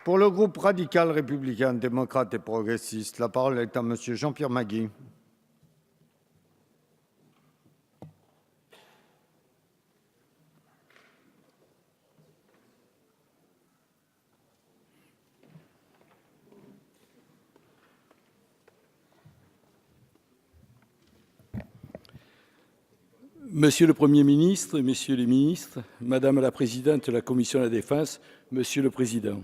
Pour le groupe radical républicain, démocrate et progressiste, la parole est à Monsieur Jean-Pierre Magui. Monsieur le Premier ministre, Messieurs les ministres, Madame la Présidente de la Commission de la Défense, Monsieur le Président,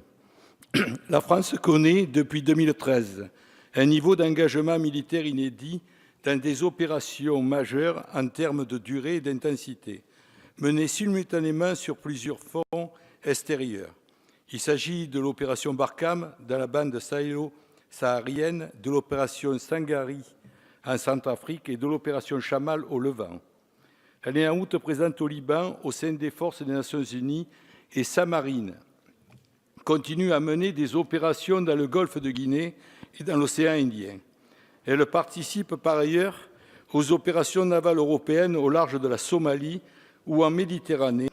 la France connaît depuis 2013 un niveau d'engagement militaire inédit dans des opérations majeures en termes de durée et d'intensité, menées simultanément sur plusieurs fronts extérieurs. Il s'agit de l'opération Barkhane dans la bande sahélo-saharienne, de l'opération Sangari en Centrafrique et de l'opération Chamal au Levant. Elle est en route présente au Liban au sein des forces des Nations Unies et sa marine continue à mener des opérations dans le golfe de Guinée et dans l'océan Indien. Elle participe par ailleurs aux opérations navales européennes au large de la Somalie ou en Méditerranée,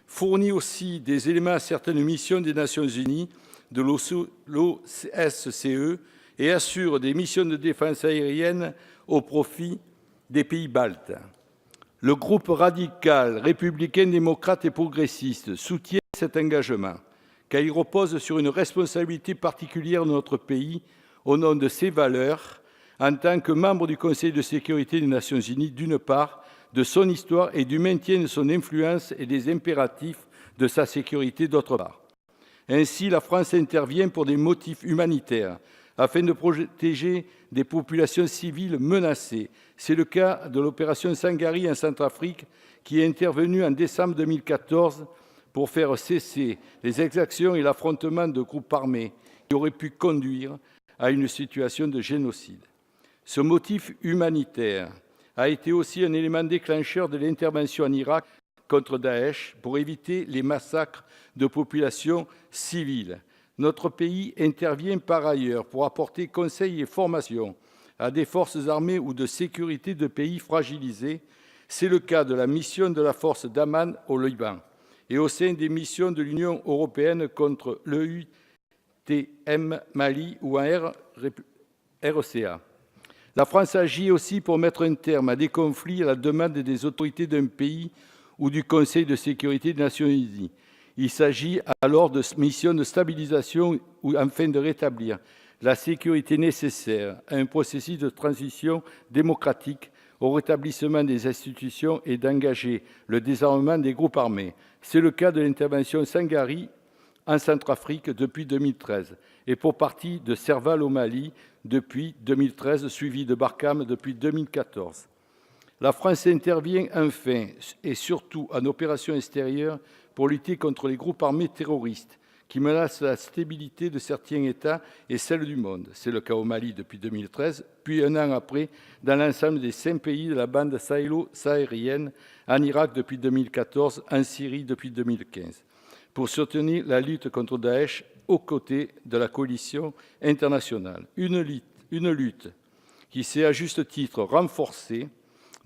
fournit aussi des éléments à certaines missions des Nations Unies, de l'OSCE et assure des missions de défense aérienne au profit des pays baltes. Le groupe radical, républicain, démocrate et progressiste soutient cet engagement, car il repose sur une responsabilité particulière de notre pays au nom de ses valeurs, en tant que membre du Conseil de sécurité des Nations Unies, d'une part, de son histoire et du maintien de son influence et des impératifs de sa sécurité, d'autre part. Ainsi, la France intervient pour des motifs humanitaires, afin de protéger des populations civiles menacées. C'est le cas de l'opération Sangari en Centrafrique, qui est intervenue en décembre 2014 pour faire cesser les exactions et l'affrontement de groupes armés qui auraient pu conduire à une situation de génocide. Ce motif humanitaire a été aussi un élément déclencheur de l'intervention en Irak contre Daesh pour éviter les massacres de populations civiles. Notre pays intervient par ailleurs pour apporter conseil et formation à des forces armées ou de sécurité de pays fragilisés. C'est le cas de la mission de la force d'Amman au Liban et au sein des missions de l'Union européenne contre l'EUTM Mali ou en RCA. La France agit aussi pour mettre un terme à des conflits à la demande des autorités d'un pays ou du Conseil de sécurité des Nations Unies. Il s'agit alors de missions de stabilisation afin de rétablir la sécurité nécessaire à un processus de transition démocratique, au rétablissement des institutions et d'engager le désarmement des groupes armés. C'est le cas de l'intervention Sangari en Centrafrique depuis 2013 et pour partie de Serval au Mali depuis 2013, suivi de Barkhane depuis 2014. La France intervient enfin et surtout en opération extérieure pour lutter contre les groupes armés terroristes qui menacent la stabilité de certains États et celle du monde. C'est le cas au Mali depuis 2013, puis un an après dans l'ensemble des 5 pays de la bande sahélo-saharienne, en Irak depuis 2014, en Syrie depuis 2015, pour soutenir la lutte contre Daesh aux côtés de la coalition internationale. Une lutte qui s'est à juste titre renforcée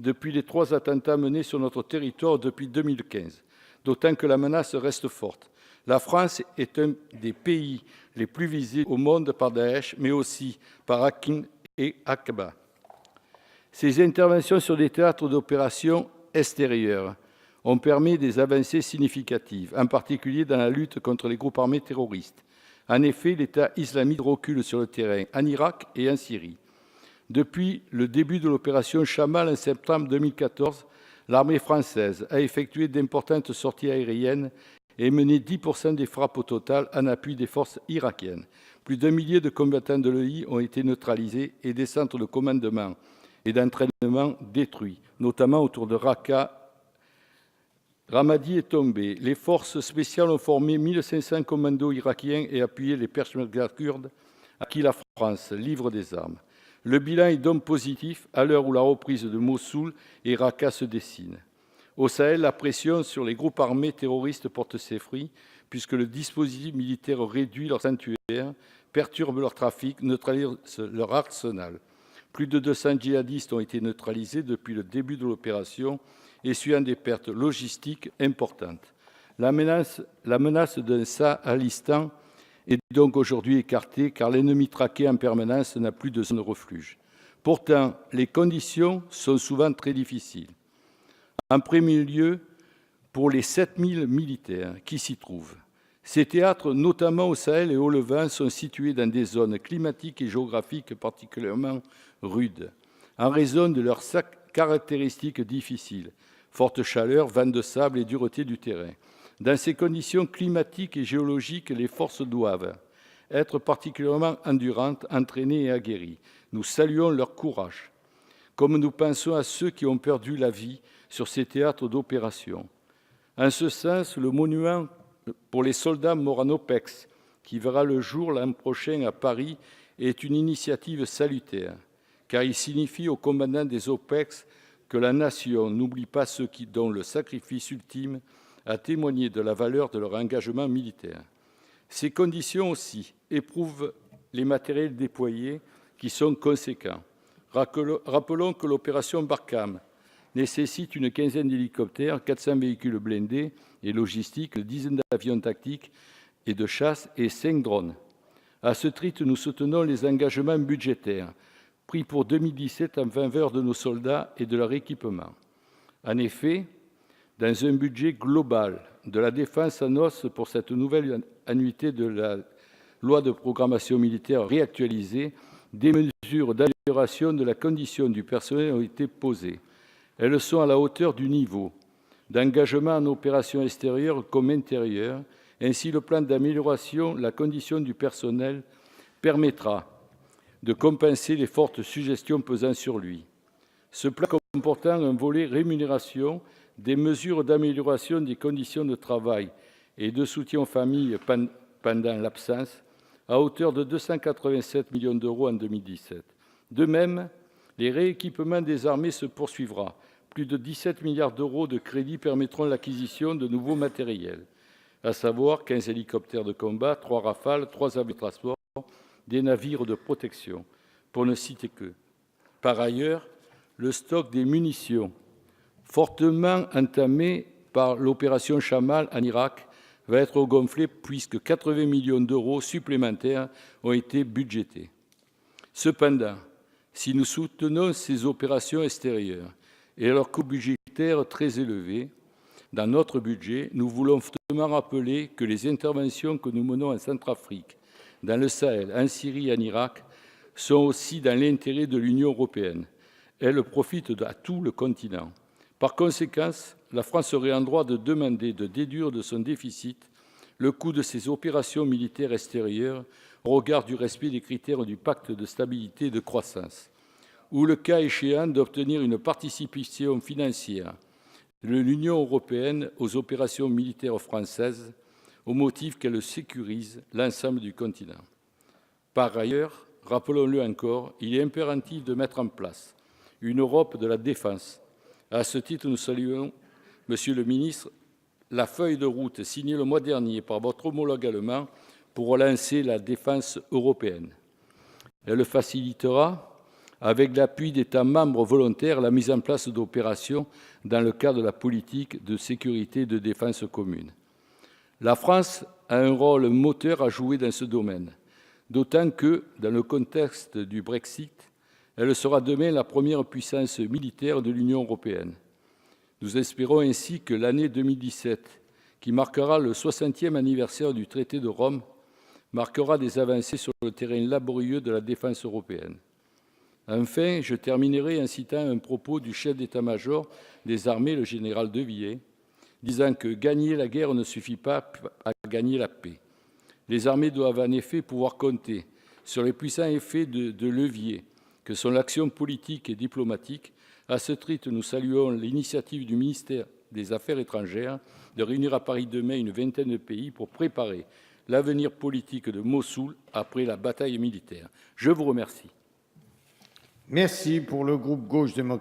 depuis les 3 attentats menés sur notre territoire depuis 2015, d'autant que la menace reste forte. La France est un des pays les plus visés au monde par Daesh, mais aussi par Hakim et Aqaba. Ces interventions sur des théâtres d'opérations extérieures ont permis des avancées significatives, en particulier dans la lutte contre les groupes armés terroristes. En effet, l'État islamique recule sur le terrain en Irak et en Syrie. Depuis le début de l'opération Chamal en septembre 2014, l'armée française a effectué d'importantes sorties aériennes et mené 10% des frappes au total en appui des forces irakiennes. Plus d'1 millier de combattants de l'EI ont été neutralisés et des centres de commandement et d'entraînement détruits, notamment autour de Raqqa. Ramadi est tombé. Les forces spéciales ont formé 1500 commandos irakiens et appuyé les Peshmerga kurdes à qui la France livre des armes. Le bilan est donc positif à l'heure où la reprise de Mossoul et Raqqa se dessine. Au Sahel, la pression sur les groupes armés terroristes porte ses fruits, puisque le dispositif militaire réduit leurs sanctuaires, perturbe leur trafic, neutralise leur arsenal. Plus de 200 djihadistes ont été neutralisés depuis le début de l'opération, essuyant des pertes logistiques importantes. La menace d'un Sahalistan est donc aujourd'hui écarté car l'ennemi traqué en permanence n'a plus de zone de refuge. Pourtant, les conditions sont souvent très difficiles. En premier lieu, pour les 7000 militaires qui s'y trouvent. Ces théâtres, notamment au Sahel et au Levant, sont situés dans des zones climatiques et géographiques particulièrement rudes, en raison de leurs caractéristiques difficiles, forte chaleur, vent de sable et dureté du terrain. Dans ces conditions climatiques et géologiques, les forces doivent être particulièrement endurantes, entraînées et aguerries. Nous saluons leur courage, comme nous pensons à ceux qui ont perdu la vie sur ces théâtres d'opération. En ce sens, le monument pour les soldats morts en OPEX, qui verra le jour l'an prochain à Paris, est une initiative salutaire, car il signifie aux commandants des OPEX que la nation n'oublie pas ceux dont le sacrifice ultime a témoigné de la valeur de leur engagement militaire. Ces conditions aussi éprouvent les matériels déployés qui sont conséquents. Rappelons que l'opération Barkhane nécessite une quinzaine d'hélicoptères, 400 véhicules blindés et logistiques, une dizaine d'avions tactiques et de chasse et 5 drones. À ce titre, nous soutenons les engagements budgétaires pris pour 2017 en faveur de nos soldats et de leur équipement. En effet, dans un budget global de la défense en hausse pour cette nouvelle annuité de la loi de programmation militaire réactualisée, des mesures d'amélioration de la condition du personnel ont été posées. Elles sont à la hauteur du niveau d'engagement en opérations extérieures comme intérieures. Ainsi, le plan d'amélioration de la condition du personnel permettra de compenser les fortes suggestions pesant sur lui. Ce plan comportant un volet rémunération, des mesures d'amélioration des conditions de travail et de soutien aux familles pendant l'absence, à hauteur de 287 millions d'euros en 2017. De même, les rééquipements des armées se poursuivra. Plus de 17 milliards d'euros de crédits permettront l'acquisition de nouveaux matériels, à savoir 15 hélicoptères de combat, 3 Rafales, 3 avions de transport, des navires de protection, pour ne citer que. Par ailleurs, le stock des munitions, fortement entamé par l'opération Chamal en Irak, va être gonflé puisque 80 millions d'euros supplémentaires ont été budgétés. Cependant, si nous soutenons ces opérations extérieures et leur coût budgétaire très élevé, dans notre budget, nous voulons fortement rappeler que les interventions que nous menons en Centrafrique, dans le Sahel, en Syrie et en Irak, sont aussi dans l'intérêt de l'Union européenne. Elles profitent à tout le continent. Par conséquent, la France serait en droit de demander de déduire de son déficit le coût de ces opérations militaires extérieures au regard du respect des critères du pacte de stabilité et de croissance, ou le cas échéant d'obtenir une participation financière de l'Union européenne aux opérations militaires françaises au motif qu'elles sécurisent l'ensemble du continent. Par ailleurs, rappelons-le encore, il est impératif de mettre en place une Europe de la défense. À ce titre, nous saluons, Monsieur le ministre, la feuille de route signée le mois dernier par votre homologue allemand pour relancer la défense européenne. Elle facilitera, avec l'appui d'États membres volontaires, la mise en place d'opérations dans le cadre de la politique de sécurité et de défense commune. La France a un rôle moteur à jouer dans ce domaine, d'autant que, dans le contexte du Brexit, elle sera demain la première puissance militaire de l'Union européenne. Nous espérons ainsi que l'année 2017, qui marquera le 60e anniversaire du traité de Rome, marquera des avancées sur le terrain laborieux de la défense européenne. Enfin, je terminerai en citant un propos du chef d'état-major des armées, le général De Villiers, disant que gagner la guerre ne suffit pas à gagner la paix. Les armées doivent en effet pouvoir compter sur les puissants effets de levier que sont l'action politique et diplomatique. À ce titre, nous saluons l'initiative du ministère des Affaires étrangères de réunir à Paris demain une vingtaine de pays pour préparer l'avenir politique de Mossoul après la bataille militaire. Je vous remercie. Merci pour le groupe Gauche démocrate.